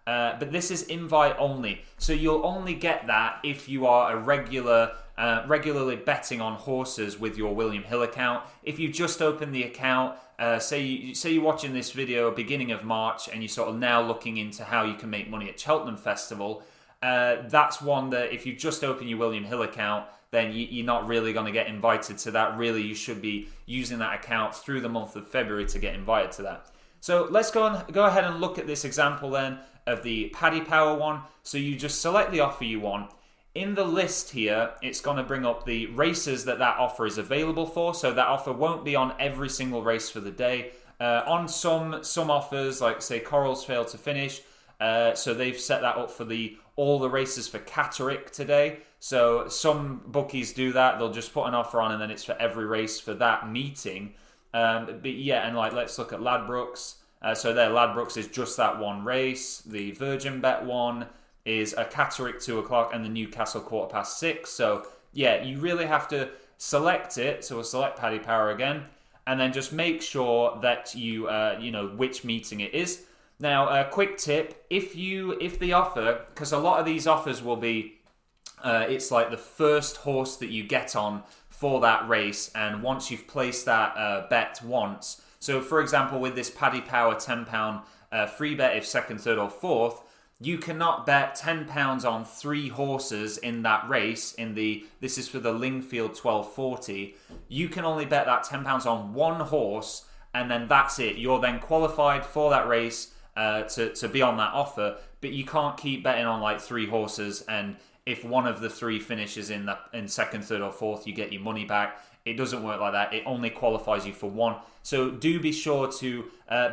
but this is invite only. So you'll only get that if you are a regularly betting on horses with your William Hill account. If you just open the account, say you're watching this video beginning of March and you're sort of now looking into how you can make money at Cheltenham Festival, that's one that if you just open your William Hill account, then you're not really going to get invited to that. Really, you should be using that account through the month of February to get invited to that. So let's go ahead and look at this example then of the Paddy Power one. So you just select the offer you want. In the list here, it's going to bring up the races that offer is available for. So that offer won't be on every single race for the day. On some offers, like say Corals Fail to Finish, so they've set that up for all the races for Catterick today. So some bookies do that. They'll just put an offer on and then it's for every race for that meeting. But yeah, and like let's look at Ladbrokes. So there, Ladbrokes is just that one race. The Virgin Bet one is a Catterick 2 o'clock and the Newcastle 6:15. So yeah, you really have to select it. So we'll select Paddy Power again, and then just make sure that you know which meeting it is. Now, a quick tip: if the offer, because a lot of these offers will be, it's like the first horse that you get on for that race, and once you've placed that bet once. So, for example, with this Paddy Power £10 free bet, if second, third, or fourth, you cannot bet £10 on 3 horses in that race. This is for the Lingfield 1240. You can only bet that £10 on one horse, and then that's it. You're then qualified for that race to be on that offer, but you can't keep betting on like 3 horses. And if one of the 3 finishes in second, third, or fourth, you get your money back. It doesn't work like that. It only qualifies you for one. So do be sure to,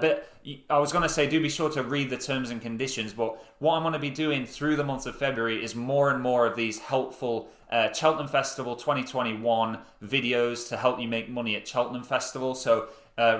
do be sure to read the terms and conditions. But what I'm going to be doing through the month of February is more and more of these helpful Cheltenham Festival 2021 videos to help you make money at Cheltenham Festival. So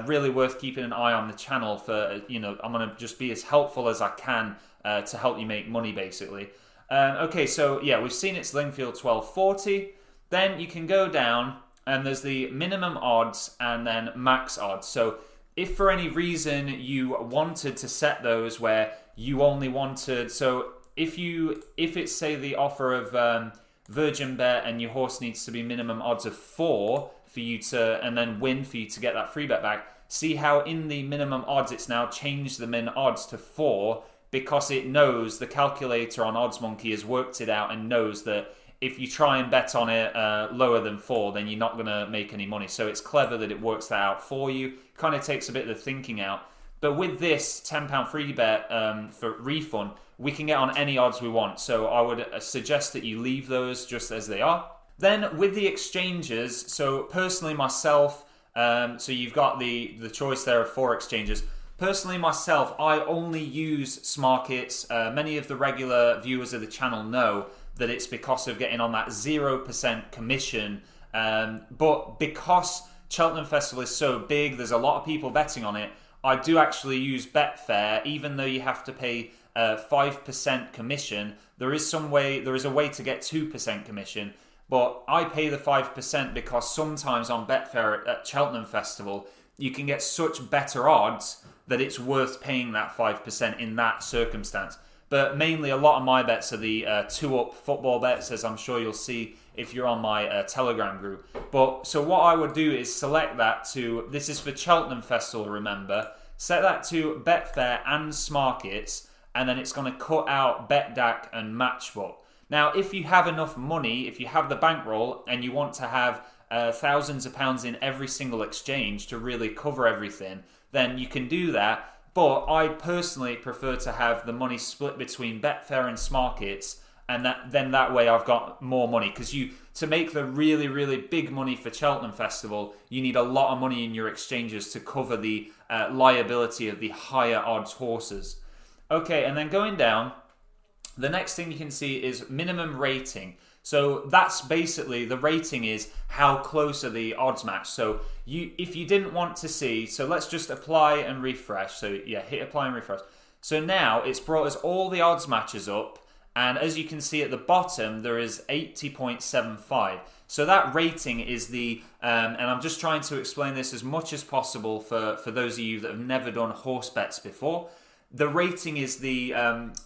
really worth keeping an eye on the channel for, I'm going to just be as helpful as I can to help you make money, basically. Okay, so yeah, we've seen it's Lingfield 1240. Then you can go down, and there's the minimum odds and then max odds. So if for any reason you wanted to set those where you only wanted, so if it's say the offer of Virgin Bet and your horse needs to be minimum odds of 4 for you to, and then win for you to get that free bet back, see how in the minimum odds it's now changed the min odds to 4 because it knows, the calculator on OddsMonkey has worked it out and knows that if you try and bet on it lower than 4, then you're not going to make any money. So it's clever that it works that out for you. Kind of takes a bit of the thinking out. But with this £10 free bet for refund, we can get on any odds we want. So I would suggest that you leave those just as they are. Then with the exchanges, so personally myself, so you've got the choice there of 4 exchanges. Personally myself, I only use Smarkets. Many of the regular viewers of the channel know that it's because of getting on that 0% commission. But because Cheltenham Festival is so big, there's a lot of people betting on it, I do actually use Betfair, even though you have to pay 5% commission. There is a way to get 2% commission, but I pay the 5% because sometimes on Betfair at Cheltenham Festival, you can get such better odds that it's worth paying that 5% in that circumstance. But mainly a lot of my bets are the 2-up football bets, as I'm sure you'll see if you're on my Telegram group. But so what I would do is select that to, this is for Cheltenham Festival, remember, set that to Betfair and Smarkets, and then it's going to cut out BetDAC and Matchbook. Now, if you have enough money, if you have the bankroll and you want to have thousands of pounds in every single exchange to really cover everything, then you can do that. But I personally prefer to have the money split between Betfair and Smarkets, and then that way I've got more money. Because to make the really, really big money for Cheltenham Festival, you need a lot of money in your exchanges to cover the liability of the higher odds horses. Okay, and then going down, the next thing you can see is minimum rating. So that's basically, the rating is how close are the odds match. So if you didn't want to see, so let's just apply and refresh. So yeah, hit apply and refresh. So now it's brought us all the odds matches up. And as you can see at the bottom, there is 80.75. So that rating is and I'm just trying to explain this as much as possible for those of you that have never done horse bets before. the rating is the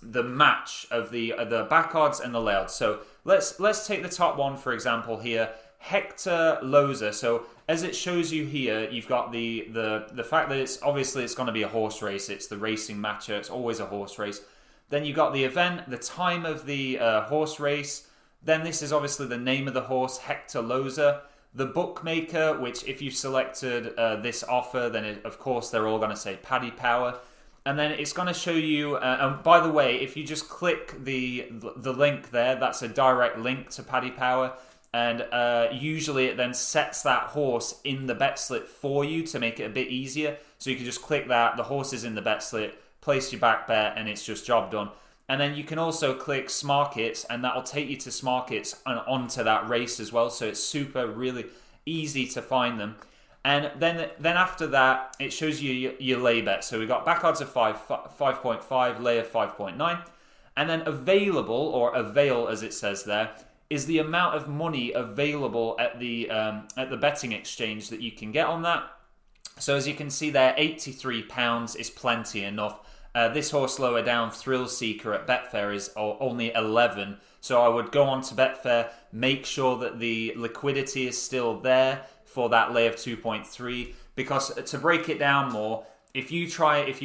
match of the back odds and the lay odds. So let's take the top one for example here, Hector Loza. So as it shows you here, you've got the fact that it's going to be a horse race. It's the racing matcher. It's always a horse race. Then you've got the event, the time of the horse race. Then this is obviously the name of the horse, Hector Loza. The bookmaker, which if you've selected this offer, then of course they're all going to say Paddy Power. And then it's going to show you, and by the way, if you just click the link there, that's a direct link to Paddy Power. And usually it then sets that horse in the bet slip for you to make it a bit easier. So you can just click that, the horse is in the bet slip, place your back bet, and it's just job done. And then you can also click Smarkets, and that'll take you to Smarkets and onto that race as well. So it's super, really easy to find them. And then after that, it shows you your lay bet. So we've got back odds of 5.5, lay of 5.9. And then available, or avail as it says there, is the amount of money available at the betting exchange that you can get on that. So as you can see there, £83 is plenty enough. This horse lower down, Thrill Seeker at Betfair, is only 11. So I would go on to Betfair, make sure that the liquidity is still there for that lay of 2.3. Because to break it down more, if you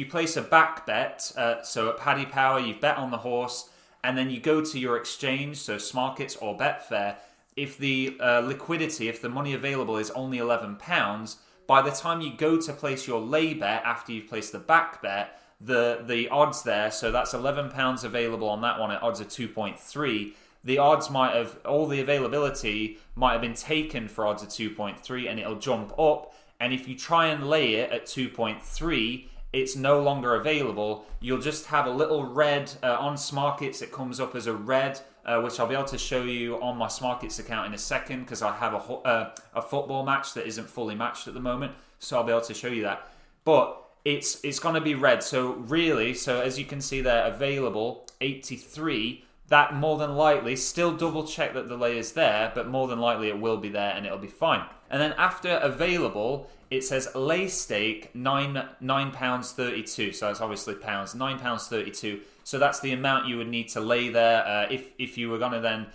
place a back bet, so at Paddy Power, you bet on the horse, and then you go to your exchange, so Smarkets or Betfair, if the liquidity, if the money available is only £11, by the time you go to place your lay bet after you've placed the back bet, the odds there, so that's £11 available on that one at odds of 2.3. The odds might have, all the availability might have been taken for odds of 2.3, and it'll jump up. And if you try and lay it at 2.3, it's no longer available. You'll just have a little red on Smarkets. It comes up as a red, which I'll be able to show you on my Smarkets account in a second, because I have a football match that isn't fully matched at the moment, so I'll be able to show you that. But it's going to be red. So really, so as you can see there, available 83. That more than likely, still double check that the lay is there, but more than likely it will be there and it'll be fine. And then after available, it says lay stake £9.32. So that's obviously pounds, £9.32. So that's the amount you would need to lay there if you were going to then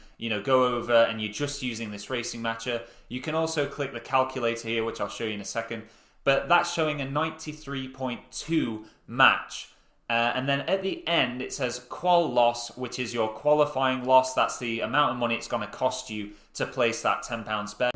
go over and you're just using this racing matcher. You can also click the calculator here, which I'll show you in a second. But that's showing a 93.2 match. And then at the end, it says qual loss, which is your qualifying loss. That's the amount of money it's going to cost you to place that £10 bet.